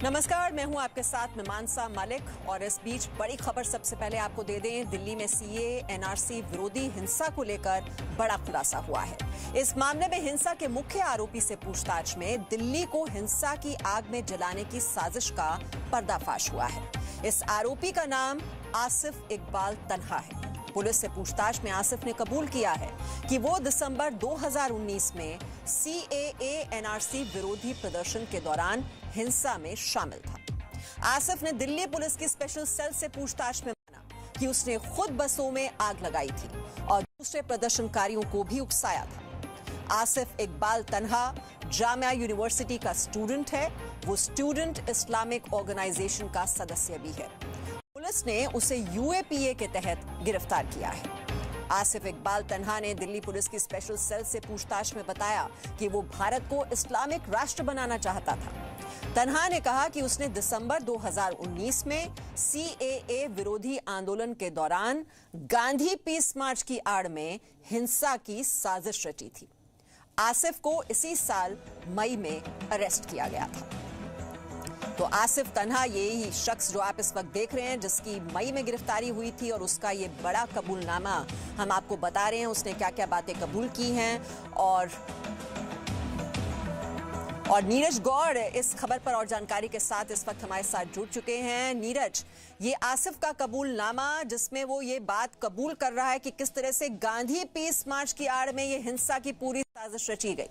नमस्कार, मैं हूं आपके साथ मीमांसा मलिक और इस बीच बड़ी खबर सबसे पहले आपको दे दें। दिल्ली में सीए एनआरसी विरोधी हिंसा को लेकर बड़ा खुलासा हुआ है। इस मामले में हिंसा के मुख्य आरोपी से पूछताछ में दिल्ली को हिंसा की आग में जलाने की साजिश का पर्दाफाश हुआ है। इस आरोपी का नाम आसिफ इकबाल तन्हा है। पुलिस से पूछताछ में आसिफ ने कबूल किया है कि वो दिसंबर 2019 में सीएए एनआरसी विरोधी प्रदर्शन के दौरान हिंसा में शामिल था। आसिफ ने दिल्ली पुलिस की स्पेशल सेल से पूछताछ में माना कि उसने खुद बसों में आग लगाई थी और दूसरे प्रदर्शनकारियों को भी उकसाया था। आसिफ इकबाल तन्हा जामिया यूनिवर्सिटी का स्टूडेंट है। वो स्टूडेंट इस्लामिक ऑर्गेनाइजेशन का सदस्य भी है। पुलिस ने उसे यूएपीए के तहत गिरफ्तार किया है। आसिफ इकबाल तन्हा ने दिल्ली पुलिस की स्पेशल सेल से पूछताछ में बताया कि वो भारत को इस्लामिक राष्ट्र बनाना चाहता था। तन्हा ने कहा कि उसने दिसंबर 2019 में सीएए विरोधी आंदोलन के दौरान गांधी पीस मार्च की आड़ में हिंसा की साजिश रची थी। आसिफ को इसी साल मई में अरेस्ट किया गया था। तो आसिफ तन्हा यही शख्स जो आप इस वक्त देख रहे हैं, जिसकी मई में गिरफ्तारी हुई थी और उसका ये बड़ा कबूलनामा हम आपको बता रहे हैं। उसने क्या क्या बातें कबूल की हैं और नीरज गौड़ इस खबर पर और जानकारी के साथ इस वक्त हमारे साथ जुड़ चुके हैं। नीरज, ये आसिफ का कबूलनामा जिसमें वो ये बात कबूल कर रहा है कि किस तरह से गांधी पीस मार्च की आड़ में ये हिंसा की पूरी साजिश रची गई।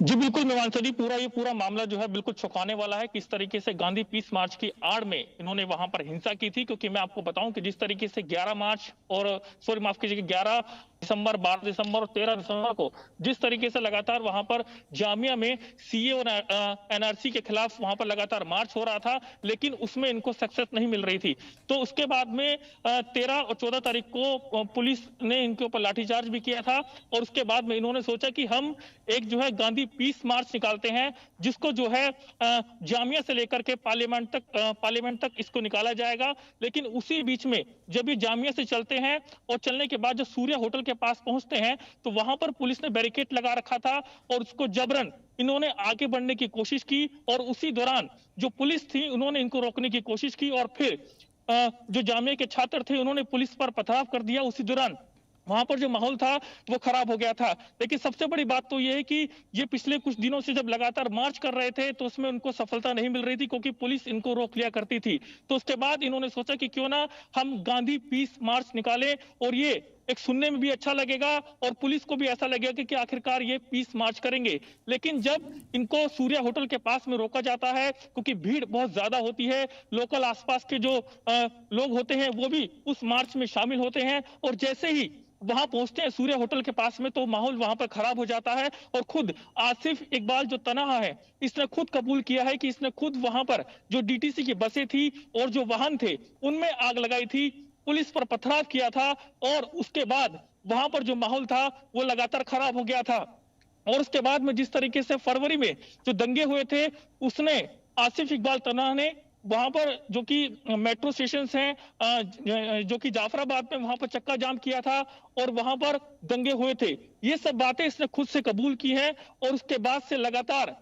जी बिल्कुल मीमांसा जी, ये पूरा मामला जो है बिल्कुल चौंकाने वाला है। किस तरीके से गांधी पीस मार्च की आड़ में इन्होंने वहां पर हिंसा की थी, क्योंकि मैं आपको बताऊं कि जिस तरीके से 11 मार्च और माफ कीजिए 11 दिसंबर, 12 दिसंबर और 13 दिसंबर को जिस तरीके से लगातार वहां पर जामिया में सीए और एनआरसी के खिलाफ वहां पर लगातार मार्च हो रहा था, लेकिन उसमें इनको सक्सेस नहीं मिल रही थी। तो उसके बाद में 13 और 14 तारीख को पुलिस ने इनके ऊपर लाठीचार्ज भी किया था और उसके बाद में इन्होंने सोचा कि हम एक जो है गांधी पीस मार्च निकालते हैं, जिसको जो है जामिया से लेकर के पार्लियामेंट तक इसको निकाला जाएगा। लेकिन उसी बीच में जब ये जामिया से चलते हैं और चलने के बाद जो सूर्य होटल के पास पहुंचते हैं तो वहां पर पुलिस ने बैरिकेड लगा रखा था और उसको जबरन इन्होंने आगे बढ़ने की कोशिश की और उसी दौरान जो पुलिस थी उन्होंने इनको रोकने की कोशिश की और फिर जो जामिया के छात्र थे उन्होंने पुलिस पर पथराव कर दिया। उसी दौरान वहां पर जो माहौल था वो खराब हो गया था। लेकिन सबसे बड़ी बात तो ये है कि ये पिछले कुछ दिनों से जब लगातार मार्च कर रहे थे तो उसमें उनको सफलता नहीं मिल रही थी, क्योंकि पुलिस इनको रोक लिया करती थी। तो उसके बाद इन्होंने सोचा कि क्यों ना हम गांधी पीस मार्च निकालें और ये एक सुनने में भी अच्छा लगेगा और पुलिस को भी ऐसा लगेगा कि आखिरकार ये पीस मार्च करेंगे। लेकिन जब इनको सूर्य होटल के पास में रोका जाता है, क्योंकि भीड़ बहुत ज्यादा होती है, लोकल आसपास के जो लोग होते हैं वो भी उस मार्च में शामिल होते हैं और जैसे ही वहां पहुंचते हैं सूर्य होटल के पास में तो माहौल वहां पर खराब हो जाता है और खुद आसिफ इकबाल जो तन्हा है इसने खुद कबूल किया है कि इसने खुद वहां पर जो डीटीसी की बसें थी और जो वाहन थे उनमें आग लगाई थी, पुलिस पर पथराव किया था और उसके बाद वहां पर जो माहौल था वो लगातार खराब हो गया था। और उसके बाद में जिस तरीके से फरवरी में जो दंगे हुए थे उसने आसिफ इकबाल तन्हा ने वहां पर जो कि मेट्रो स्टेशन हैं जो कि जाफराबाद में वहां पर चक्का जाम किया था और वहां पर दंगे हुए थे। ये सब बातें इसने खुद से कबूल की है और उसके बाद से लगातार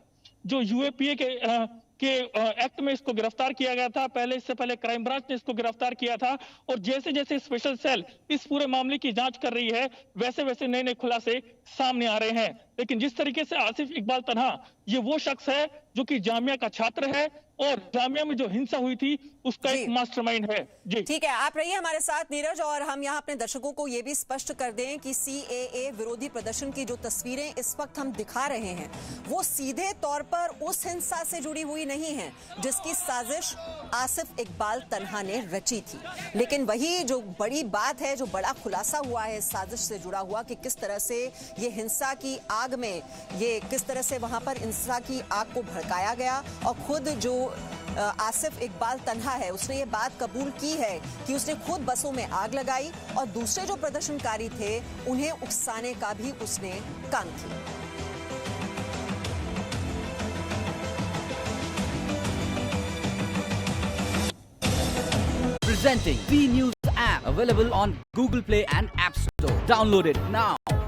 जो यूएपीए के एक्ट में इसको गिरफ्तार किया गया था, इससे पहले क्राइम ब्रांच ने इसको गिरफ्तार किया था और जैसे जैसे स्पेशल सेल इस पूरे मामले की जांच कर रही है वैसे वैसे नए नए खुलासे सामने आ रहे हैं। लेकिन जिस तरीके से आसिफ इकबाल तन्हा ये वो शख्स है जो कि जामिया का छात्र है और जामिया में जो हिंसा हुई थी उसका एक मास्टरमाइंड है। जी ठीक है, आप रहिए हमारे साथ नीरज और हम यहाँ अपने दर्शकों को ये भी स्पष्ट कर दें कि सीएए विरोधी प्रदर्शन की जो तस्वीरें इस वक्त हम दिखा रहे हैं वो सीधे तौर पर उस हिंसा से जुड़ी हुई नहीं है जिसकी साजिश आसिफ इकबाल तन्हा ने रची थी। लेकिन वही जो बड़ी बात है, जो बड़ा खुलासा हुआ है इस साजिश से जुड़ा हुआ कि किस तरह से ये हिंसा की आग में किस तरह से वहां पर हिंसा की आग को भड़काया गया और खुद जो आसिफ इकबाल तन्हा है उसने ये बात कबूल की है कि उसने खुद बसों में आग लगाई और दूसरे जो प्रदर्शनकारी थे उन्हें उकसाने का भी उसने काम किया। Presenting V News app available on Google Play and App Store. Download it now.